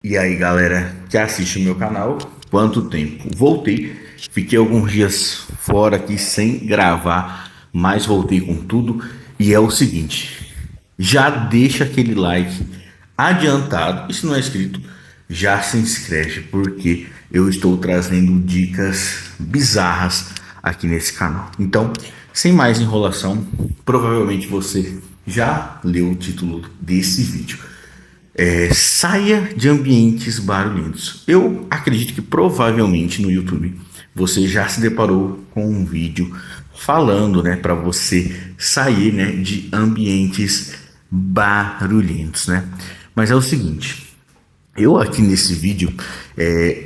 E aí, galera que assiste o meu canal, quanto tempo? Voltei, fiquei alguns dias fora aqui sem gravar, mas voltei com tudo. E é o seguinte, já deixa aquele like adiantado, e se não é inscrito, já se inscreve, porque eu estou trazendo dicas bizarras aqui nesse canal. Então, sem mais enrolação, provavelmente você já leu o título desse vídeo. Saia de ambientes barulhentos. Eu acredito que provavelmente no YouTube você já se deparou com um vídeo falando, né, para você sair, né, de ambientes barulhentos, né? Mas é o seguinte, eu aqui nesse vídeo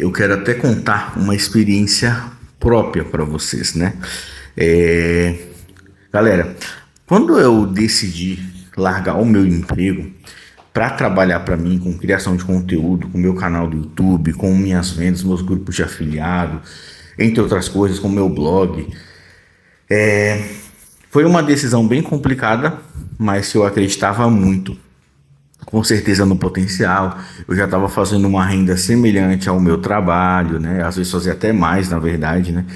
eu quero até contar uma experiência própria para vocês, né? É, Galera, quando eu decidi largar o meu emprego para trabalhar para mim com criação de conteúdo, com meu canal do YouTube, com minhas vendas, meus grupos de afiliado, entre outras coisas, com meu blog, foi uma decisão bem complicada, mas eu acreditava muito, com certeza no potencial. Eu já estava fazendo uma renda semelhante ao meu trabalho, né? Às vezes fazia até mais, na verdade, né?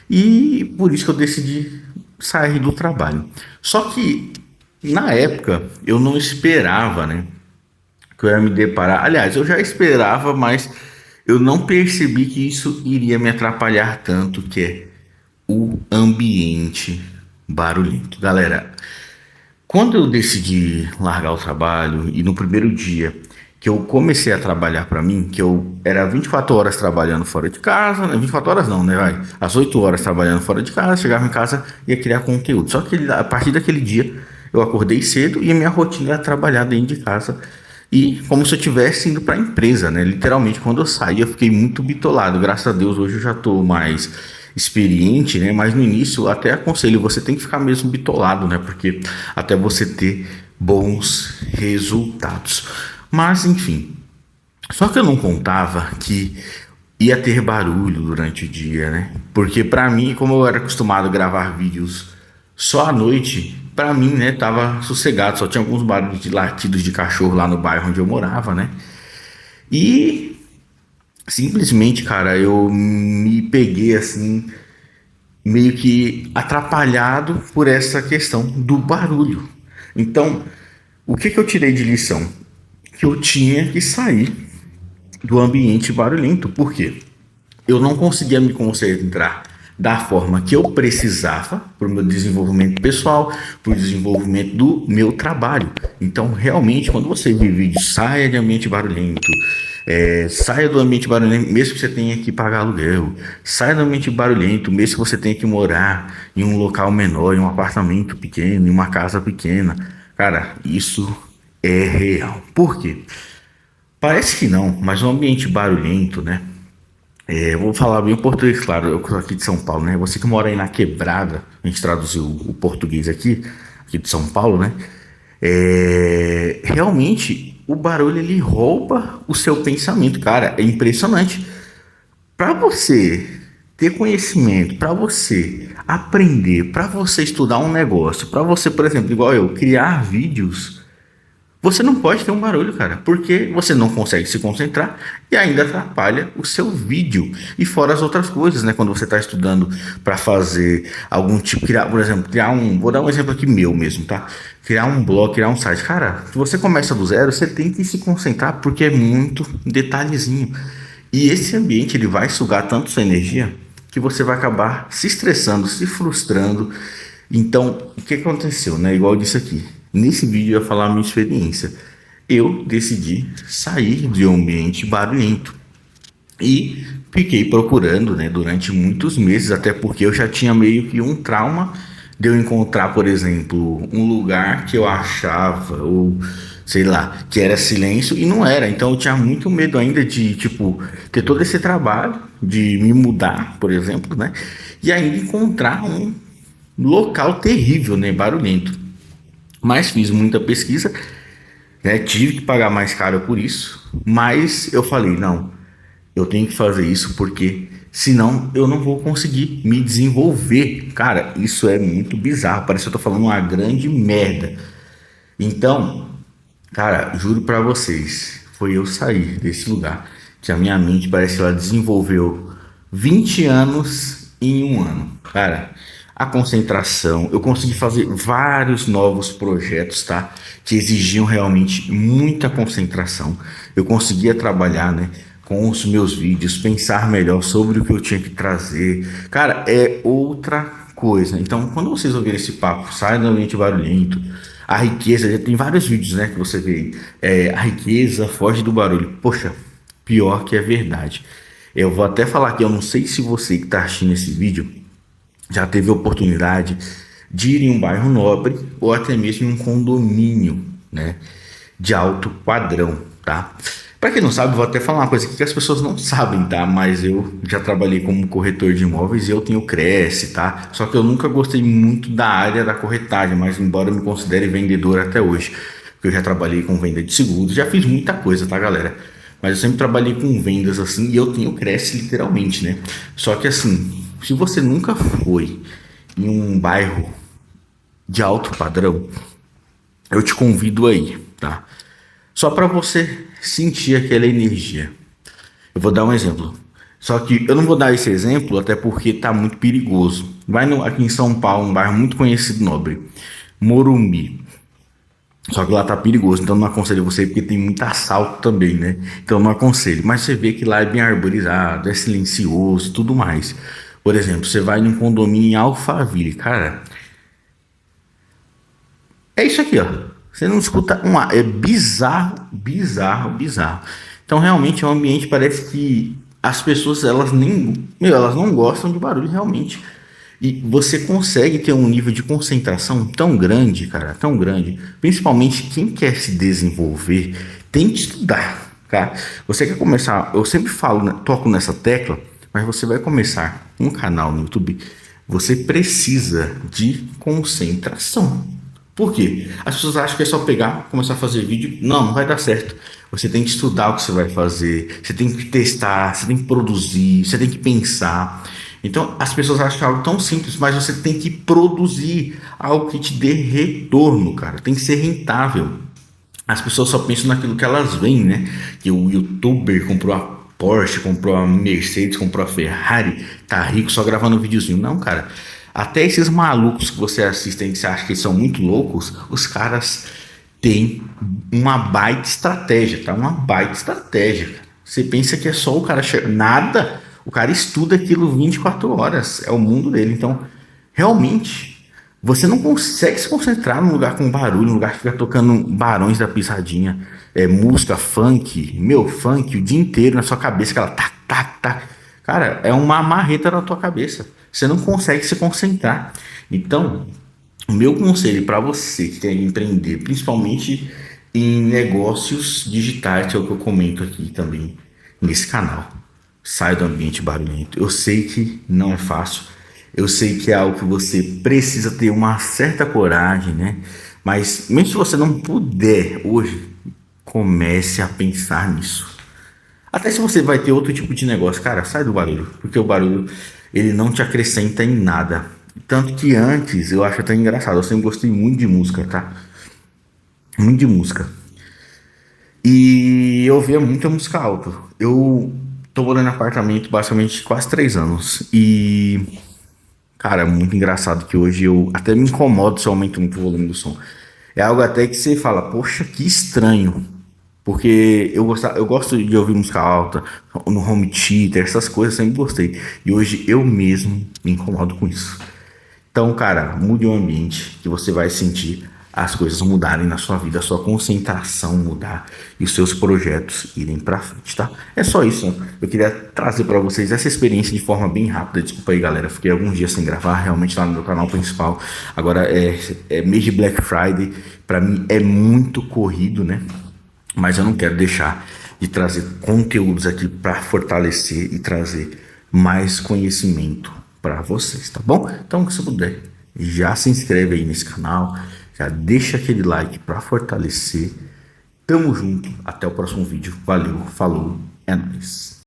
E por isso que eu decidi sair do trabalho. Só que na época eu não esperava, né, que eu ia me deparar. Aliás, eu já esperava, mas eu não percebi que isso iria me atrapalhar tanto, que é o ambiente barulhento. Galera, quando eu decidi largar o trabalho e no primeiro dia que eu comecei a trabalhar para mim, que eu era 24 horas trabalhando fora de casa, né? 24 horas não, né, vai? Às 8 horas trabalhando fora de casa, chegava em casa e ia criar conteúdo. Só que a partir daquele dia eu acordei cedo e a minha rotina era trabalhar dentro de casa e como se eu tivesse indo para a empresa, né? Literalmente, quando eu saí, eu fiquei muito bitolado. Graças a Deus, hoje eu já estou mais experiente, né? Mas no início, eu até aconselho, você tem que ficar mesmo bitolado, né? Porque até você ter bons resultados. Mas, enfim, só que eu não contava que ia ter barulho durante o dia, né? Porque para mim, como eu era acostumado a gravar vídeos só à noite, pra mim, né, tava sossegado, só tinha alguns barulhos de latidos de cachorro lá no bairro onde eu morava, né? E simplesmente, cara, eu me peguei assim, meio que atrapalhado por essa questão do barulho. Então, o que que eu tirei de lição? Que eu tinha que sair do ambiente barulhento. Por quê? Eu não conseguia me concentrar da forma que eu precisava para o meu desenvolvimento pessoal, para o desenvolvimento do meu trabalho. Então, realmente, quando você vê vídeo, saia de ambiente barulhento, saia do ambiente barulhento, mesmo que você tenha que pagar aluguel, saia do ambiente barulhento, mesmo que você tenha que morar em um local menor, em um apartamento pequeno, em uma casa pequena. Cara, isso é real. Por quê? Parece que não, mas um ambiente barulhento, né? Eu vou falar bem o português, claro, eu sou aqui de São Paulo, né? Você que mora aí na Quebrada, a gente traduziu o português aqui de São Paulo, né? Realmente, o barulho ele rouba o seu pensamento, cara, é impressionante. Para você ter conhecimento, para você aprender, para você estudar um negócio, para você, por exemplo, igual eu, criar vídeos, você não pode ter um barulho, cara, porque você não consegue se concentrar e ainda atrapalha o seu vídeo. E fora as outras coisas, né? Quando você está estudando para fazer algum tipo, criar, por exemplo, criar um. Vou dar um exemplo aqui meu mesmo, tá? Criar um blog, criar um site. Cara, se você começa do zero, você tem que se concentrar porque é muito detalhezinho. E esse ambiente ele vai sugar tanto sua energia que você vai acabar se estressando, se frustrando. Então, o que aconteceu, né? Igual eu disse aqui. Nesse vídeo eu ia falar a minha experiência. Eu decidi sair de um ambiente barulhento e fiquei procurando, né, durante muitos meses, até porque eu já tinha meio que um trauma de eu encontrar, por exemplo, um lugar que eu achava, ou sei lá, que era silêncio e não era. Então eu tinha muito medo ainda de, tipo, ter todo esse trabalho de me mudar, por exemplo, né, e ainda encontrar um local terrível, né, barulhento. Mas fiz muita pesquisa, né? Tive que pagar mais caro por isso, mas eu falei, não, eu tenho que fazer isso porque senão eu não vou conseguir me desenvolver. Cara, isso é muito bizarro, parece que eu tô falando uma grande merda. Então, cara, juro pra vocês, foi eu sair desse lugar, que a minha mente parece que ela desenvolveu 20 anos em um ano. Cara, a concentração, eu consegui fazer vários novos projetos, tá? Que exigiam realmente muita concentração. Eu conseguia trabalhar, né? Com os meus vídeos, pensar melhor sobre o que eu tinha que trazer. Cara, é outra coisa. Então, quando vocês ouvirem esse papo, sai do ambiente barulhento. A riqueza, já tem vários vídeos, né, que você vê. A riqueza foge do barulho. Poxa, pior que é verdade. Eu vou até falar que eu não sei se você que está assistindo esse vídeo já teve a oportunidade de ir em um bairro nobre ou até mesmo em um condomínio, né, de alto padrão, tá? Para quem não sabe, vou até falar uma coisa aqui que as pessoas não sabem, tá? Mas eu já trabalhei como corretor de imóveis e eu tenho Cresce, tá? Só que eu nunca gostei muito da área da corretagem, mas embora eu me considere vendedor até hoje, porque eu já trabalhei com venda de seguros, já fiz muita coisa, tá, galera? Mas eu sempre trabalhei com vendas assim e eu tenho Cresce literalmente, né? Só que assim, se você nunca foi em um bairro de alto padrão, eu te convido aí, tá? Só para você sentir aquela energia. Eu vou dar um exemplo. Só que eu não vou dar esse exemplo até porque tá muito perigoso. Vai aqui em São Paulo, um bairro muito conhecido nobre, Morumbi. Só que lá tá perigoso, então não aconselho você porque tem muito assalto também, né? Então não aconselho. Mas você vê que lá é bem arborizado, é silencioso e tudo mais. Por exemplo, você vai num condomínio em Alphaville, cara. É isso aqui, ó. Você não escuta um ar. É bizarro, bizarro, bizarro. Então, realmente, é um ambiente parece que as pessoas, elas nem. Meu, elas não gostam de barulho, realmente. E você consegue ter um nível de concentração tão grande, cara, tão grande. Principalmente quem quer se desenvolver tem que estudar, tá? Você quer começar. Eu sempre falo, né, toco nessa tecla, mas você vai começar um canal no YouTube. Você precisa de concentração. Por quê? As pessoas acham que é só pegar, começar a fazer vídeo. Não, não vai dar certo. Você tem que estudar o que você vai fazer, você tem que testar, você tem que produzir, você tem que pensar. Então, as pessoas acham que é algo tão simples, mas você tem que produzir algo que te dê retorno, cara. Tem que ser rentável. As pessoas só pensam naquilo que elas veem, né? Que o youtuber comprou a Porsche, comprou a Mercedes, comprou a Ferrari, tá rico só gravando um videozinho. Não, cara. Até esses malucos que você assiste que você acha que são muito loucos, os caras têm uma baita estratégia, tá? Uma baita estratégia. Você pensa que é só o cara chegar. Nada. O cara estuda aquilo 24 horas. É o mundo dele. Então, realmente. Você não consegue se concentrar num lugar com barulho, num lugar que fica tocando Barões da Pisadinha, música, funk, meu, funk o dia inteiro na sua cabeça, aquela tac, tac, tac. Cara, é uma marreta na tua cabeça. Você não consegue se concentrar. Então, o meu conselho para você que quer empreender, principalmente em negócios digitais, que é o que eu comento aqui também nesse canal. Sai do ambiente barulhento. Eu sei que não é fácil. Eu sei que é algo que você precisa ter uma certa coragem, né? Mas mesmo se você não puder hoje, comece a pensar nisso. Até se você vai ter outro tipo de negócio, cara, sai do barulho, porque o barulho ele não te acrescenta em nada. Tanto que antes eu acho até engraçado, eu sempre gostei muito de música, tá? Muito de música. E eu ouvia muita música alta. Eu tô morando em apartamento basicamente quase 3 anos e cara, muito engraçado que hoje eu até me incomodo se eu aumento muito o volume do som. É algo até que você fala, poxa, que estranho. Porque eu gosto de ouvir música alta, no home theater, essas coisas eu sempre gostei. E hoje eu mesmo me incomodo com isso. Então, cara, mude o ambiente que você vai sentir as coisas mudarem na sua vida, a sua concentração mudar e os seus projetos irem pra frente, tá? É só isso, né? Eu queria trazer pra vocês essa experiência de forma bem rápida. Desculpa aí, galera, fiquei alguns dias sem gravar, realmente lá no meu canal principal. Agora é mês de Black Friday, pra mim é muito corrido, né? Mas eu não quero deixar de trazer conteúdos aqui para fortalecer e trazer mais conhecimento para vocês, tá bom? Então, se puder, já se inscreve aí nesse canal, já deixa aquele like para fortalecer. Tamo junto, até o próximo vídeo. Valeu, falou, é nóis.